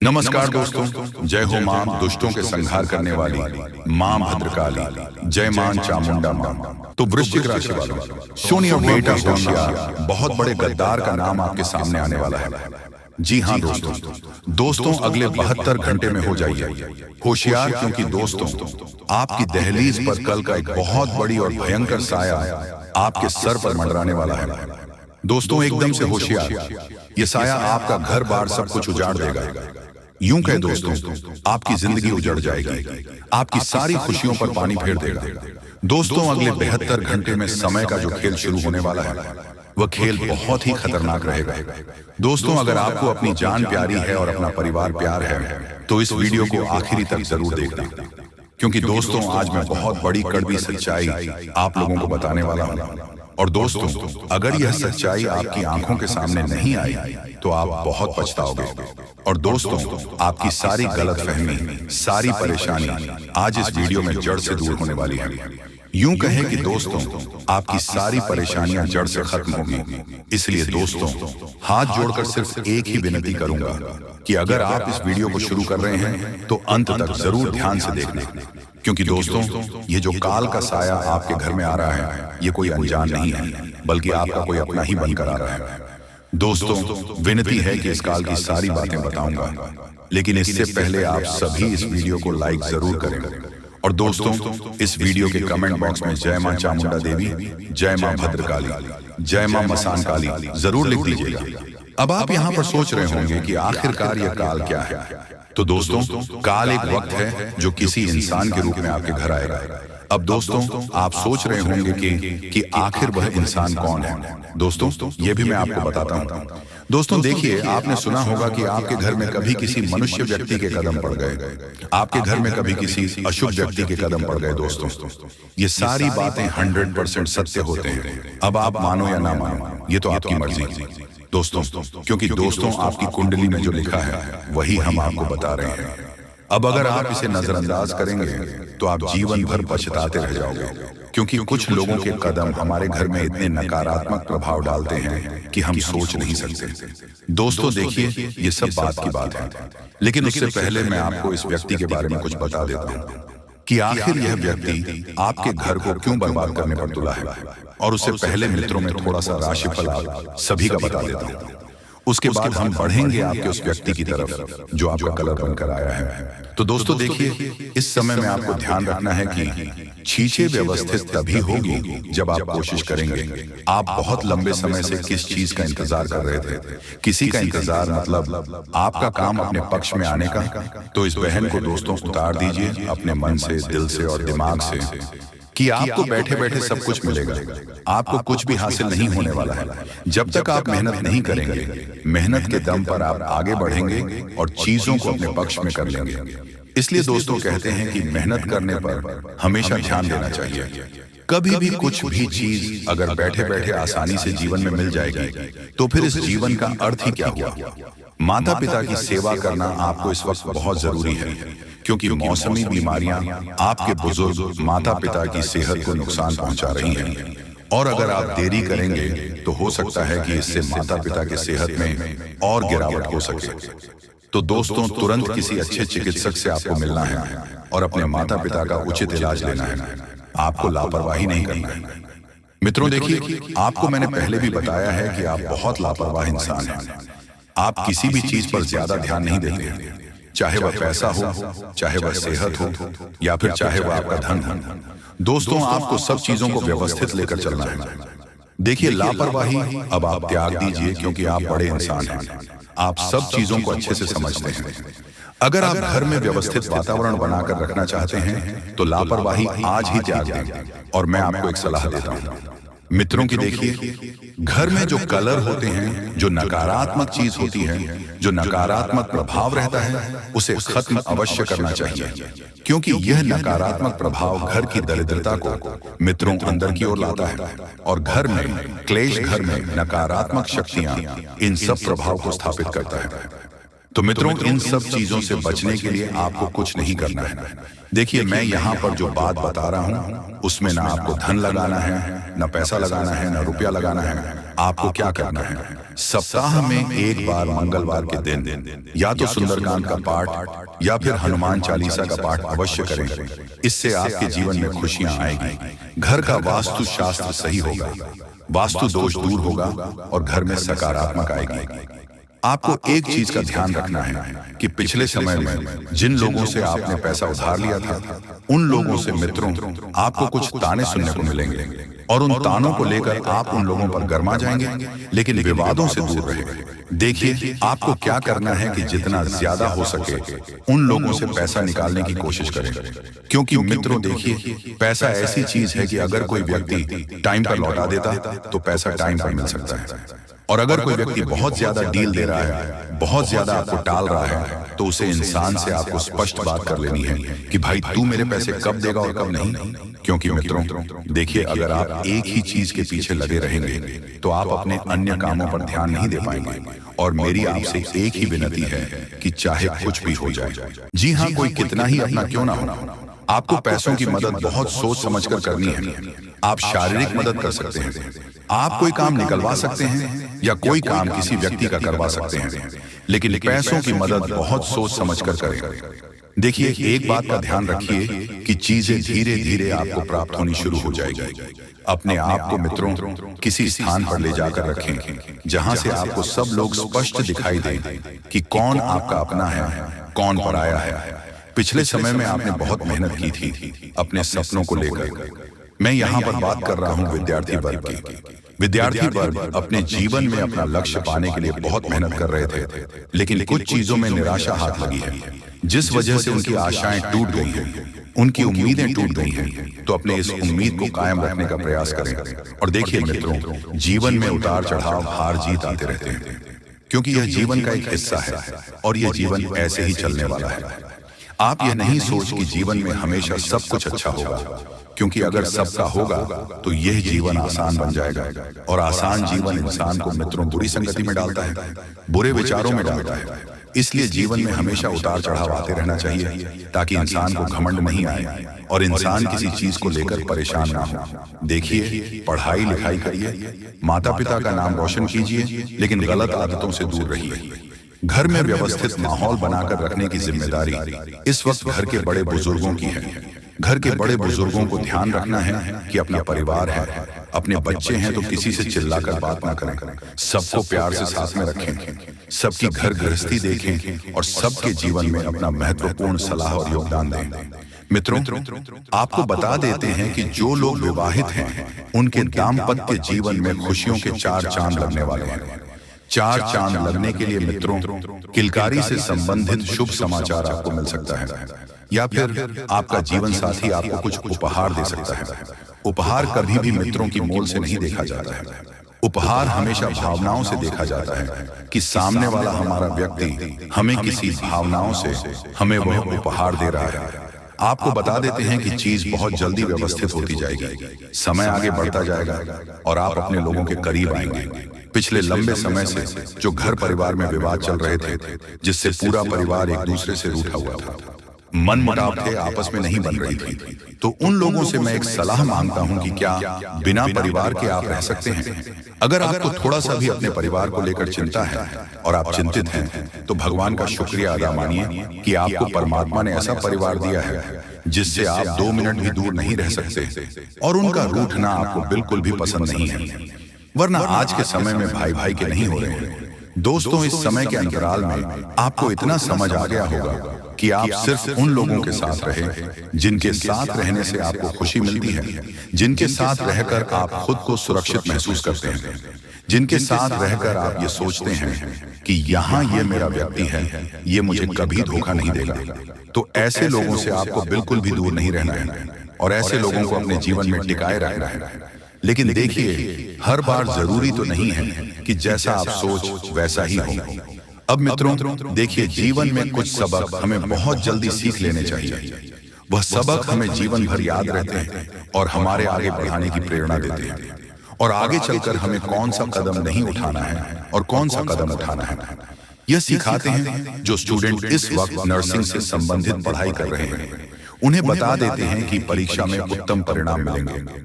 नमस्कार दोस्तों, जय हो मां दुष्टों के संहार करने वाली मां भद्रकाली, जय मां चामुंडा मां। तो वृश्चिक राशि वालों, सुनिए और बेटा होशियार, बहुत बड़े गद्दार का नाम आपके सामने आने वाला है। जी हाँ दोस्तों अगले 72 घंटे में हो जाइए होशियार, क्योंकि दोस्तों आपकी दहलीज पर कल का एक बहुत बड़ी और भयंकर साया आपके सर पर मंडराने वाला है। दोस्तों एकदम से होशियार, ये साया आपका घर बार सब कुछ उजाड़ देगा। यूं कहे दोस्तों, आपकी जिंदगी उजड़ जाएगी, आपकी सारी खुशियों पर पानी फेर देगा। दोस्तों अगले 72 घंटे में समय का जो खेल शुरू होने वाला है, वह खेल बहुत ही खतरनाक रहेगा। दोस्तों अगर आपको अपनी जान प्यारी है और अपना परिवार प्यार है, तो इस वीडियो को आखिरी तक जरूर देखना, क्योंकि दोस्तों आज मैं बहुत बड़ी कड़वी सच्चाई आप लोगों को बताने वाला हूं। और दोस्तों अगर यह सच्चाई आपकी आंखों के सामने नहीं आई, तो आप बहुत पछताओगे। और दोस्तों आपकी सारी गलतफहमी, सारी परेशानी आज इस वीडियो में जड़ से दूर होने वाली है। यूं कहें कि दोस्तों आपकी सारी परेशानियां जड़ से खत्म होगी। इसलिए दोस्तों हाथ जोड़कर सिर्फ एक ही विनती करूंगा कि अगर आप इस वीडियो को शुरू कर रहे हैं तो अंत तक जरूर ध्यान से देखना, क्योंकि दोस्तों ये जो काल का साया आपके घर में आ रहा है, ये कोई अनजान नहीं है, बल्कि आपका कोई अपना ही बनकर आ रहा है। दोस्तों विनती है कि इस काल की सारी बातें बताऊंगा, लेकिन इससे पहले आप सभी इस वीडियो को लाइक जरूर करें। और दोस्तों इस वीडियो के कमेंट बॉक्स में जय मां चामुंडा देवी, जय मां भद्रकाली, जय मां मसान काली जरूर लिख दीजिएगा। अब आप यहाँ पर सोच रहे होंगे कि आखिरकार यह काल क्या है। तो दोस्तों काल एक वक्त है जो किसी इंसान के रूप में आपके घर आएगा। अब दोस्तों आप सोच रहे होंगे कि आखिर वह इंसान कौन है। दोस्तों ये भी मैं आपको बताता हूँ। दोस्तों देखिए, आपने सुना होगा कि आपके घर में कभी किसी मनुष्य व्यक्ति के कदम पड़ गए, आपके घर में कभी किसी अशुभ व्यक्ति के कदम पड़ गए। दोस्तों ये सारी बातें 100% सत्य होते हैं। अब आप मानो या ना मानो, ये तो आपकी मर्जी दोस्तों, क्योंकि दोस्तों आपकी कुंडली में जो लिखा है वही हम आपको बता रहे हैं। अब अगर आप इसे नजरअंदाज करेंगे तो आप जीवन भर पछताते रह जाओगे, क्योंकि कुछ लोगों के कदम हमारे घर में इतने नकारात्मक प्रभाव डालते हैं कि हम सोच नहीं सकते। दोस्तों देखिए, ये सब बात की बात है, लेकिन उससे पहले मैं आपको इस व्यक्ति के बारे में कुछ बता देता हूँ कि आखिर यह व्यक्ति आपके घर को क्यों बर्बाद करने पर तुला है। और उससे पहले मित्रों में थोड़ा सा राशिफल आप सभी का बता देता हूँ। उसके बाद हम बढ़ेंगे आपके उस व्यक्ति की तरफ जो आपका कलर बनकर आया है। तो दोस्तों देखिए, इस समय में आपको ध्यान रखना है कि चीजें व्यवस्थित तभी होगी जब आप कोशिश करेंगे। आप बहुत लंबे समय से किस चीज का इंतजार कर रहे थे, किसी का इंतजार मतलब आपका काम अपने पक्ष में आने का, तो इस बहन को दोस्तों उतार दीजिए अपने मन से, दिल से और दिमाग से कि आपको बैठे बैठे सब कुछ मिलेगा। आपको कुछ भी हासिल नहीं होने वाला है जब तक आप मेहनत नहीं करेंगे। मेहनत के दम पर आप आगे बढ़ेंगे और चीजों को अपने पक्ष में कर लेंगे। इसलिए दोस्तों कहते हैं कि मेहनत करने पर हमेशा ध्यान देना चाहिए। कभी भी कुछ भी चीज अगर बैठे बैठे आसानी से जीवन में मिल जाएगी, तो फिर इस जीवन का अर्थ ही क्या हुआ। माता पिता की सेवा करना आपको इस वक्त बहुत जरूरी है, क्योंकि मौसमी बीमारियां आपके बुजुर्ग माता पिता की सेहत को नुकसान पहुंचा रही हैं। और अगर आप देरी करेंगे तो हो सकता है कि इससे माता पिता की सेहत में और गिरावट हो सके। तो दोस्तों तुरंत किसी अच्छे चिकित्सक से आपको मिलना है और अपने माता पिता का उचित इलाज लेना है। आपको लापरवाही नहीं करना है। मित्रों देखिए, आपको मैंने पहले भी बताया है कि आप बहुत लापरवाह इंसान हैं। आप किसी भी चीज पर ज्यादा ध्यान नहीं देते हैं, चाहे वह पैसा हो, चाहे वह सेहत हो, या फिर चाहे वह आपका धन हो। दोस्तों आपको सब चीजों को व्यवस्थित लेकर चलना है। देखिए लापरवाही अब आप त्याग दीजिए, क्योंकि आप बड़े इंसान हैं। आप सब चीजों को अच्छे से समझते हैं। अगर आप घर में व्यवस्थित वातावरण बनाकर रखना चाहते हैं तो लापरवाही आज ही त्याग दें। और मैं आपको एक सलाह देता हूं मित्रों की, देखिए घर में जो कलर होते हैं, जो नकारात्मक चीज होती है, जो नकारात्मक प्रभाव रहता है, उसे खत्म अवश्य करना चाहिए, क्योंकि यह नकारात्मक प्रभाव घर की दरिद्रता को मित्रों अंदर की ओर लाता है। और घर में क्लेश, घर में नकारात्मक शक्तियां इन सब प्रभाव को स्थापित करता है। तो मित्रों इन सब चीजों से बचने के लिए आपको कुछ नहीं करना है। देखिए मैं यहाँ पर जो बात बता रहा हूँ उसमें ना आपको धन लगाना है, ना पैसा लगाना है, ना रुपया लगाना है। आपको क्या करना है, सप्ताह में एक बार मंगलवार के दिन या तो सुंदरकांड का पाठ या फिर हनुमान चालीसा का पाठ अवश्य करें। इससे आपके जीवन में खुशियां आएगी, घर का वास्तु शास्त्र सही होगा, वास्तु दोष दूर होगा और घर में सकारात्मक आएगी। आपको एक चीज का ध्यान रखना है कि पिछले समय में जिन लोगों से आपने पैसा उधार लिया था, उन लोगों से मित्रों आपको कुछ ताने सुनने को मिलेंगे और उन तानों को लेकर आप उन लोगों पर गर्मा जाएंगे, लेकिन विवादों से दूर रहें। देखिए, आपको क्या करना है कि जितना ज्यादा हो सके उन लोगों से पैसा निकालने की कोशिश करें, क्योंकि मित्रों देखिए, पैसा ऐसी चीज है कि अगर कोई व्यक्ति टाइम पर लौटा देता तो पैसा टाइम पर मिल सकता है, और अगर कोई व्यक्ति बहुत ज्यादा डील दे रहा है, बहुत ज्यादा आपको टाल रहा है, तो उसे इंसान से आपको स्पष्ट बात कर लेनी है कि भाई तू मेरे पैसे कब देगा और कब नहीं। क्योंकि मित्रों देखिए, अगर आप एक ही चीज के पीछे लगे रहेंगे तो आप अपने अन्य कामों पर ध्यान नहीं दे पाएंगे। और मेरी आपसे एक ही विनती है कि चाहे कुछ भी हो जाए, जी हाँ, कोई कितना ही अपना क्यों ना हो, आपको पैसों की मदद बहुत सोच समझकर करनी है। आप शारीरिक मदद कर सकते हैं, आप कोई काम निकलवा सकते हैं या कोई काम किसी व्यक्ति का करवा सकते हैं, लेकिन पैसों की मदद बहुत सोच समझकर करें। देखिए, एक बात का ध्यान रखिए कि चीजें धीरे धीरे आपको प्राप्त होनी शुरू हो जाएगी। अपने आप को मित्रों किसी स्थान पर ले जाकर रखें जहां से आपको सब लोग स्पष्ट दिखाई दें कि कौन आपका अपना है, कौन पराया है। पिछले समय में आपने बहुत मेहनत की थी अपने सपनों को लेकर। मैं यहाँ पर बात कर रहा हूँ विद्यार्थी वर्ग की। विद्यार्थी वर्ग अपने जीवन में अपना लक्ष्य पाने के लिए बहुत मेहनत कर रहे थे, लेकिन कुछ चीजों में निराशा हाथ लगी है, जिस वजह से उनकी आशाएं टूट गई हैं, उनकी उम्मीदें टूट गई हैं। तो अपने इस उम्मीद को कायम रखने का प्रयास करें। और देखिए मित्रों, जीवन में उतार चढ़ाव, हार जीत आते रहते हैं, क्योंकि यह जीवन का एक हिस्सा है और यह जीवन ऐसे ही चलने वाला है। आप यह नहीं सोच कि जीवन में हमेशा सब कुछ अच्छा होगा, क्योंकि अगर सबका होगा तो यह जीवन आसान बन जाएगा, और आसान जीवन इंसान को मित्रों बुरी संगति में डालता है, बुरे विचारों में डालता है। इसलिए जीवन में हमेशा उतार चढ़ाव आते रहना चाहिए, ताकि इंसान को घमंड नहीं आए और इंसान किसी चीज को लेकर परेशान ना हो। देखिए, पढ़ाई लिखाई करिए, माता पिता का नाम रोशन कीजिए, लेकिन गलत आदतों से दूर रहिए। घर में व्यवस्थित माहौल बनाकर रखने की जिम्मेदारी इस वक्त घर के बड़े बुजुर्गों की है। घर के बड़े बुजुर्गों को ध्यान रखना है कि अपना परिवार है, अपने बच्चे हैं, तो किसी से चिल्लाकर बात ना करें, सबको प्यार से साथ में रखें, सबकी घर गृहस्थी देखें और सबके जीवन में अपना महत्वपूर्ण सलाह और योगदान दें। मित्रों, आपको बता देते हैं कि जो लोग विवाहित हैं उनके दाम्पत्य जीवन में खुशियों के 4 चांद लगने वाले हैं। 4 चांद लगने के लिए मित्रों किलकारी से संबंधित शुभ समाचार आपको मिल सकता है, या फिर आपका जीवन साथी आपको कुछ उपहार दे सकता है। उपहार कभी भी मित्रों की मोल से नहीं देखा जाता है। उपहार हमेशा भावनाओं से देखा जाता है कि सामने वाला हमारा व्यक्ति हमें किसी भावनाओं से हमें वह उपहार दे रहा है। आपको बता देते हैं कि चीज बहुत जल्दी व्यवस्थित होती जाएगी, समय आगे बढ़ता जाएगा और आप अपने लोगों के करीब आएंगे। पिछले लंबे समय से जो घर परिवार में विवाद चल रहे थे, जिससे पूरा परिवार एक दूसरे से रूठा हुआ था, मन मुटाव थे, आपस में नहीं बन रही थी, तो उन लोगों से मैं एक सलाह मांगता हूं कि क्या बिना परिवार के आप रह सकते हैं? अगर आपको थोड़ा सा भी अपने परिवार को लेकर चिंता है और आप चिंतित हैं, तो भगवान का शुक्रिया अदा मानिए कि आपको परमात्मा ने ऐसा परिवार दिया है जिससे आप 2 मिनट भी दूर नहीं रह सकते, और उनका रूठना आपको बिल्कुल भी पसंद नहीं है। वरना आज के समय में भाई भाई के नहीं हो रहे हैं। दोस्तों, इस समय के अंतराल में आपको इतना समझ आ गया होगा कि आप सिर्फ उन लोगों के साथ रहें जिनके साथ रहने से आपको खुशी मिलती है, जिनके साथ रहकर आप खुद को सुरक्षित महसूस करते हैं, जिनके साथ रहकर आप ये सोचते हैं कि यहाँ ये मेरा व्यक्ति है, ये मुझे कभी धोखा नहीं देगा। तो ऐसे लोगों से आपको बिल्कुल भी दूर नहीं रहना है और ऐसे लोगों को अपने जीवन में टिकाए रखना है। लेकिन देखिए, हर बार जरूरी तो नहीं है कि जैसा आप सोच वैसा ही हो। अब मित्रों देखिए, जीवन में कुछ सबक हमें बहुत जल्दी सीख लेने चाहिए। वह सबक हमें जीवन भर याद रहते हैं और हमारे आगे बढ़ाने की प्रेरणा देते हैं, और आगे चलकर हमें कौन सा कदम नहीं उठाना है और कौन सा कदम उठाना है, यह सिखाते हैं जो स्टूडेंट इस वक्त नर्सिंग से संबंधित पढ़ाई कर रहे हैं। उन्हें बता देते हैं कि परीक्षा में उत्तम परिणाम मिलेंगे।